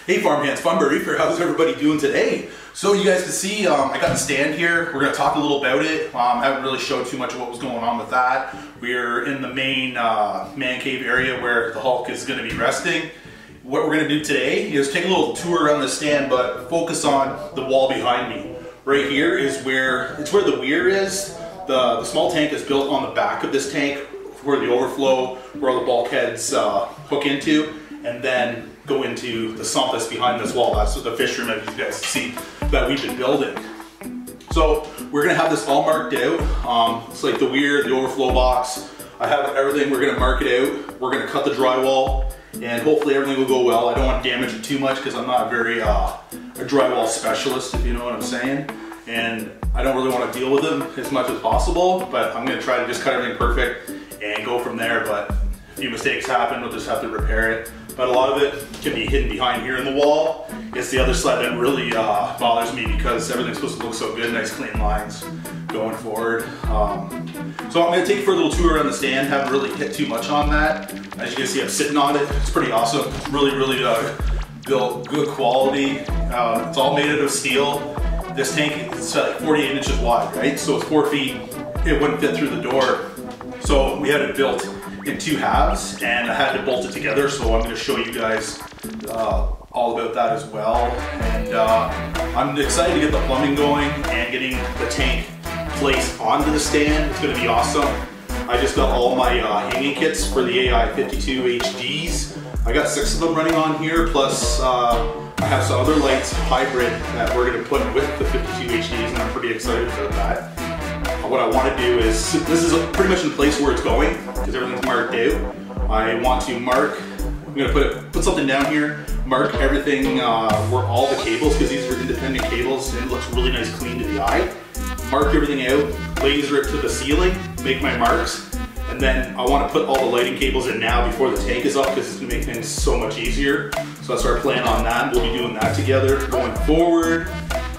Hey farmhands, Fun Reefer, how's everybody doing today? So you guys can see I got the stand here. We're going to talk a little about it. I haven't really showed too much of what was going on with that. We're in the main man cave area where the Hulk is going to be resting. What we're going to do today is take a little tour around the stand, but focus on the wall behind me. Right here is where the weir is. The small tank is built on the back of this tank where the overflow, where all the bulkheads hook into, and then go into the sump that's behind this wall. That's the fish room, as you guys see, that we've been building. So we're gonna have this all marked out. It's like the weir, the overflow box. I have everything. We're gonna mark it out. We're gonna cut the drywall, and hopefully everything will go well. I don't want to damage it too much because I'm not very a drywall specialist, if you know what I'm saying. And I don't really want to deal with them as much as possible, but I'm gonna try to just cut everything perfect and go from there. But a few mistakes happen, we'll just have to repair it. But a lot of it can be hidden behind here in the wall. It's the other side that really bothers me because everything's supposed to look so good, nice clean lines going forward. So I'm gonna take you for a little tour around the stand. Haven't really hit too much on that. As you can see, I'm sitting on it. It's pretty awesome. Really built, good quality. It's all made out of steel. This tank is like 48 inches wide, right? So it's 4 feet. It wouldn't fit through the door. So we had it built in 2 halves, and I had to bolt it together, so I'm going to show you guys all about that as well. And I'm excited to get the plumbing going and getting the tank placed onto the stand. It's going to be awesome. I just got all my hanging kits for the AI52 HDs. I got 6 of them running on here, plus I have some other lights hybrid that we're going to put with the 52 HDs, and I'm pretty excited about that. What I want to do is, this is pretty much in the place where it's going, because everything's marked out. I want to mark, I'm going to put something down here, mark everything where all the cables, because these are independent cables and it looks really nice clean to the eye. Mark everything out, laser it to the ceiling, make my marks, and then I want to put all the lighting cables in now before the tank is up, because it's going to make things so much easier. So that's our plan on that. We'll be doing that together going forward.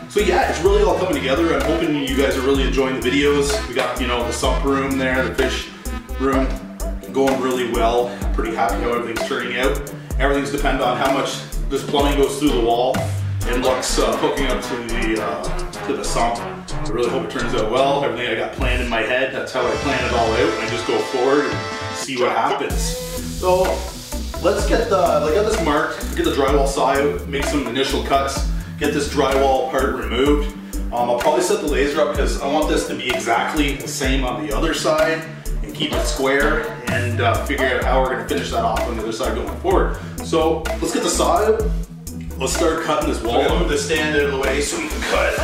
So yeah, it's really all coming together. I'm hoping you guys are really enjoying the videos. We got, you know, the sump room there, the fish room, going really well. I'm pretty happy how everything's turning out. Everything's dependent on how much this plumbing goes through the wall and looks hooking up to the sump. I really hope it turns out well. Everything I got planned in my head, that's how I plan it all out, and I just go forward and see what happens. So let's get I got this marked, get the drywall saw out, make some initial cuts, get this drywall part removed. I'll probably set the laser up because I want this to be exactly the same on the other side and keep it square, and figure out how we're going to finish that off on the other side going forward. So let's get the saw out. Let's start cutting this wall. I'm going to move the stand out of the way so we can cut.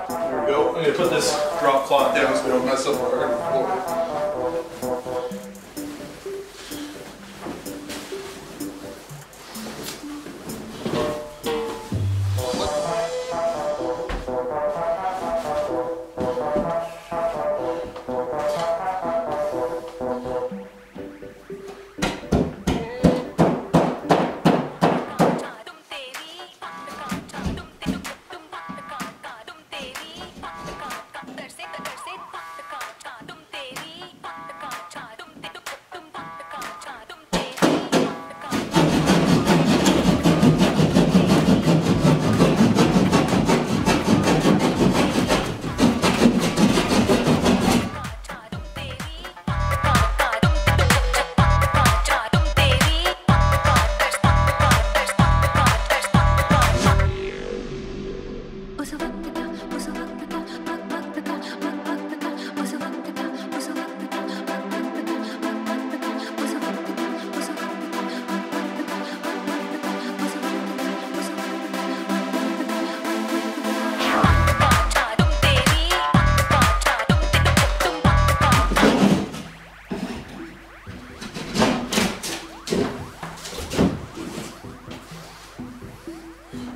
There we go. I'm going to put this drop cloth down so we don't mess up our floor.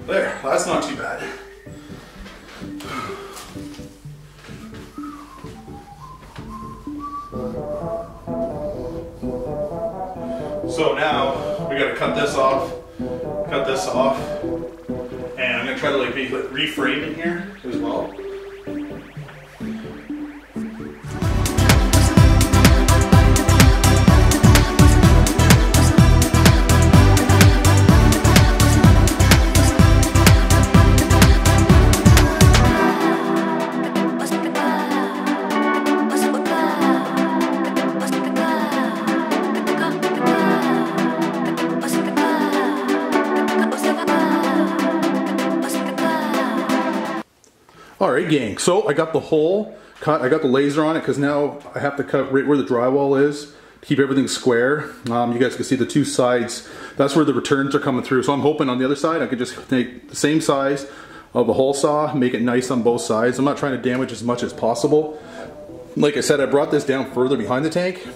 There, that's not too bad. So now we gotta cut this off, and I'm gonna try to like reframe in here as well. Alright gang, so I got the hole cut, I got the laser on it because now I have to cut right where the drywall is to keep everything square. You guys can see the two sides, that's where the returns are coming through. So I'm hoping on the other side I could just take the same size of a hole saw, make it nice on both sides. I'm not trying to damage as much as possible. Like I said, I brought this down further behind the tank,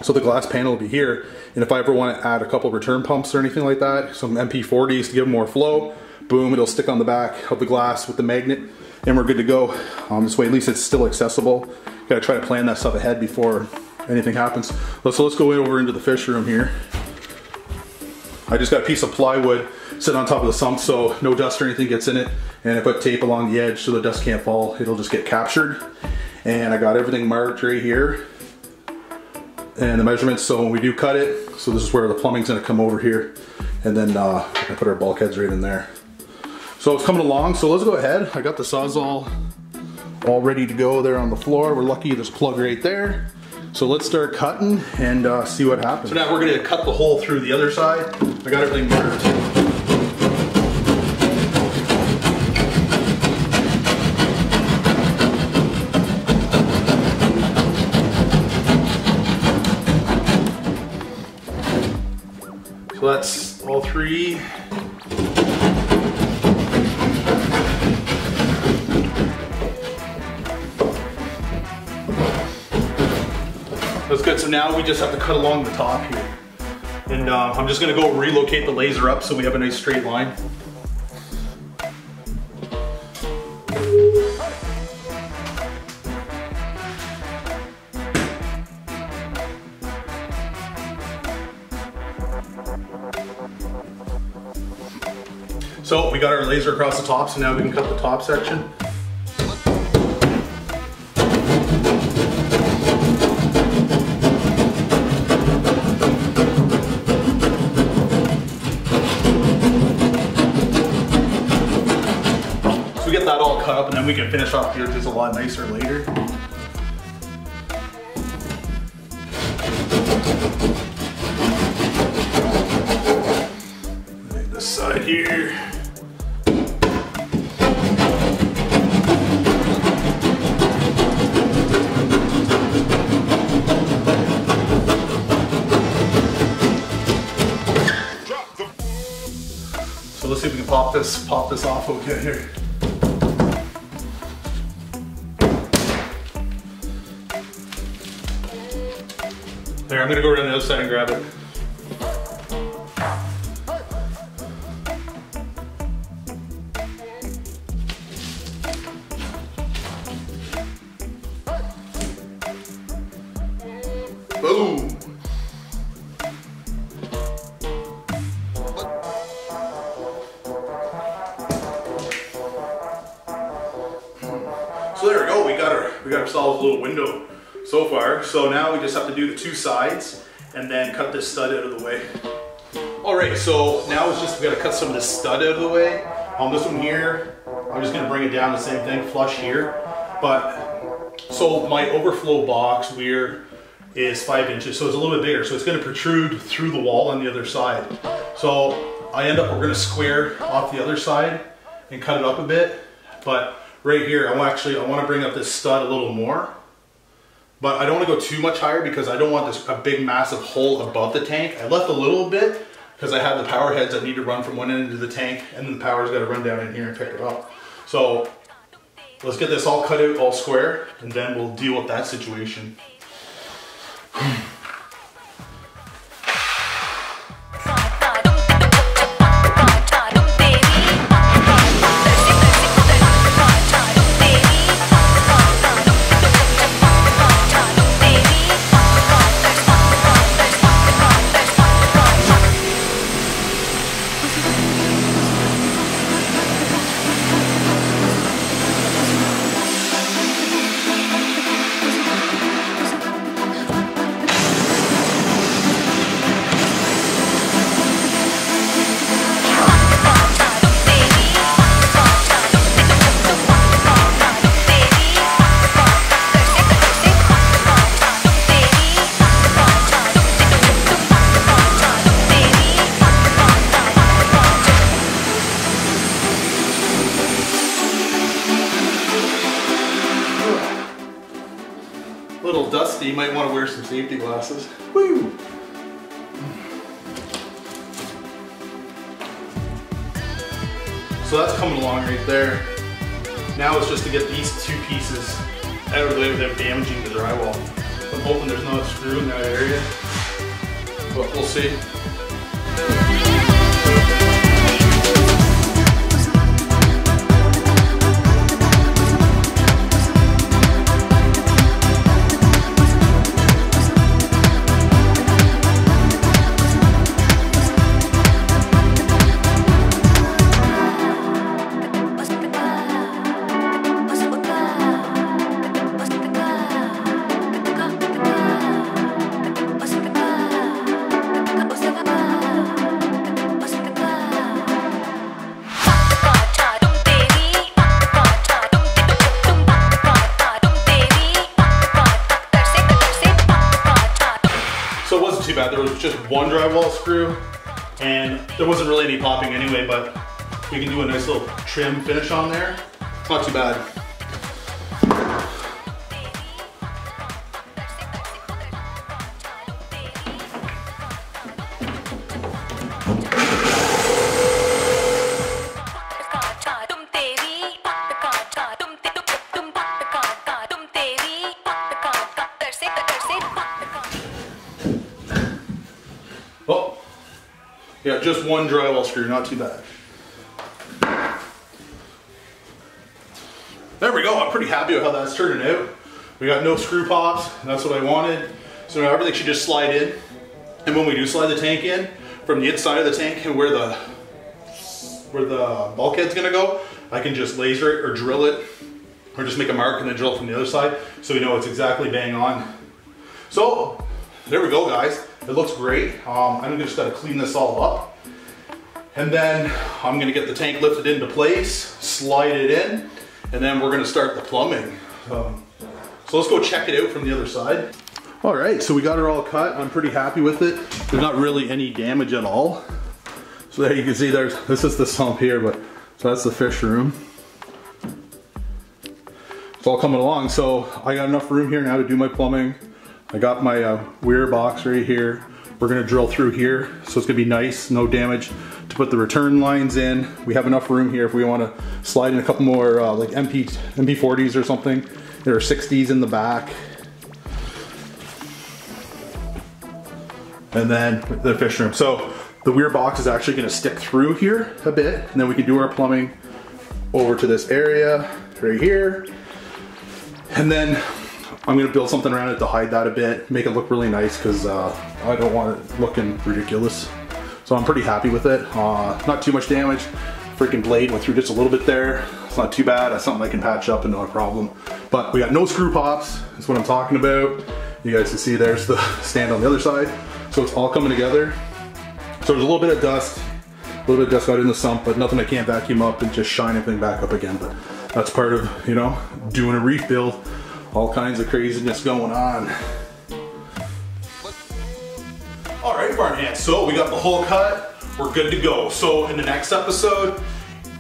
so the glass panel will be here. And if I ever want to add a couple return pumps or anything like that, some MP40s to give more flow, boom, it'll stick on the back of the glass with the magnet. And we're good to go. This way at least it's still accessible. Gotta try to plan that stuff ahead before anything happens. So let's go over into the fish room here. I just got a piece of plywood sitting on top of the sump so no dust or anything gets in it. And I put tape along the edge so the dust can't fall. It'll just get captured. And I got everything marked right here. And the measurements, so when we do cut it, so this is where the plumbing's gonna come over here. And then I put our bulkheads right in there. So it's coming along, so let's go ahead. I got the Sawzall all ready to go there on the floor. We're lucky there's a plug right there. So let's start cutting and see what happens. So now we're gonna cut the hole through the other side. I got everything marked. So that's all three. That's good, so now we just have to cut along the top here. And I'm just gonna go relocate the laser up so we have a nice straight line. So we got our laser across the top, so now we can cut the top section. Get that all cut up and then we can finish off the edges a lot nicer later. Like this side here. So let's see if we can pop this off okay here. There, I'm gonna go around the other side and grab it. Boom! So there we go, we got ourselves a little window so far. So now we just have to do the two sides and then cut this stud out of the way. Alright, so now it's just we gotta cut some of this stud out of the way. On this one here, I'm just gonna bring it down the same thing, flush here. But so my overflow box weir is 5 inches, so it's a little bit bigger. So it's gonna protrude through the wall on the other side. So we're gonna square off the other side and cut it up a bit. But right here, I want to bring up this stud a little more. But I don't want to go too much higher because I don't want a big massive hole above the tank. I left a little bit because I have the power heads that need to run from one end of the tank, and then the power's got to run down in here and pick it up. So let's get this all cut out, all square, and then we'll deal with that situation. little dusty. You might want to wear some safety glasses. Woo! So that's coming along right there. Now it's just to get these two pieces out of the way without damaging the drywall. I'm hoping there's not a screw in that area, but we'll see. So it wasn't too bad. There was just one drywall screw and there wasn't really any popping anyway, but we can do a nice little trim finish on there. It's not too bad. Oh, yeah, just one drywall screw, not too bad. There we go, I'm pretty happy with how that's turning out. We got no screw pops, and that's what I wanted. So now everything should just slide in. And when we do slide the tank in, from the inside of the tank and where the bulkhead's gonna go, I can just laser it or drill it, or just make a mark and then drill it from the other side, so we know it's exactly bang on. So, there we go, guys. It looks great. I'm just gonna clean this all up. And then I'm gonna get the tank lifted into place, slide it in, and then we're gonna start the plumbing. So let's go check it out from the other side. All right, so we got it all cut. I'm pretty happy with it. There's not really any damage at all. So there you can see this is the sump here, but so that's the fish room. It's all coming along. So I got enough room here now to do my plumbing. I got my weir box right here. We're gonna drill through here, so it's gonna be nice, no damage, to put the return lines in. We have enough room here if we wanna slide in a couple more like MP40s or something. There are 60s in the back. And then the fish room. So the weir box is actually gonna stick through here a bit, and then we can do our plumbing over to this area right here. And then I'm gonna build something around it to hide that a bit, make it look really nice, because I don't want it looking ridiculous. So I'm pretty happy with it. Not too much damage. Freaking blade went through just a little bit there. It's not too bad. That's something I can patch up and no problem. But we got no screw pops. That's what I'm talking about. You guys can see there's the stand on the other side. So it's all coming together. So there's a little bit of dust. A little bit of dust got in the sump, but nothing I can't vacuum up and just shine everything back up again. But that's part of, you know, doing a reef build. All kinds of craziness going on. All right, farm hands, so we got the hole cut. We're good to go. So in the next episode,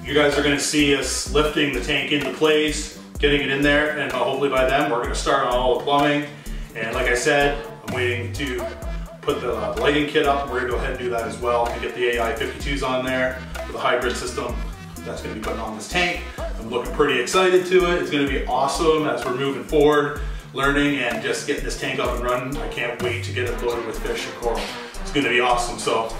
you guys are gonna see us lifting the tank into place, getting it in there, and hopefully by then we're gonna start on all the plumbing. And like I said, I'm waiting to put the lighting kit up. We're gonna go ahead and do that as well and get the AI 52s on there with a hybrid system that's gonna be putting on this tank. I'm looking pretty excited to it. It's gonna be awesome as we're moving forward, learning and just getting this tank up and running. I can't wait to get it loaded with fish and coral. It's gonna be awesome. So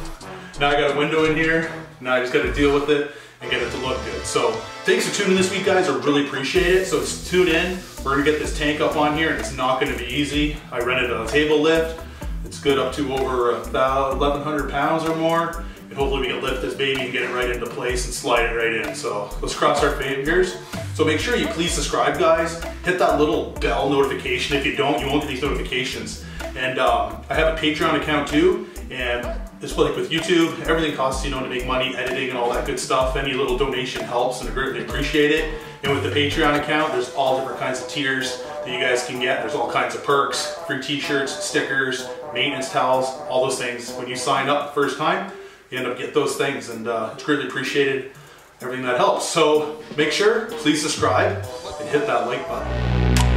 now I got a window in here. Now I just gotta deal with it and get it to look good. So thanks for tuning in this week, guys. I really appreciate it. So tune in. We're gonna get this tank up on here, and it's not gonna be easy. I rented a table lift. It's good up to over about 1,100 pounds or more. And hopefully we can lift this baby and get it right into place and slide it right in. So let's cross our fingers. So make sure you please subscribe, guys. Hit that little bell notification. If you don't, you won't get these notifications. And I have a Patreon account too. And it's like with YouTube, everything costs, you know, to make money, editing and all that good stuff. Any little donation helps and I greatly appreciate it. And with the Patreon account, there's all different kinds of tiers that you guys can get. There's all kinds of perks, free t-shirts, stickers, maintenance towels, all those things. When you sign up the first time, you end up getting those things, and it's greatly appreciated, everything that helps. So make sure, please subscribe and hit that like button.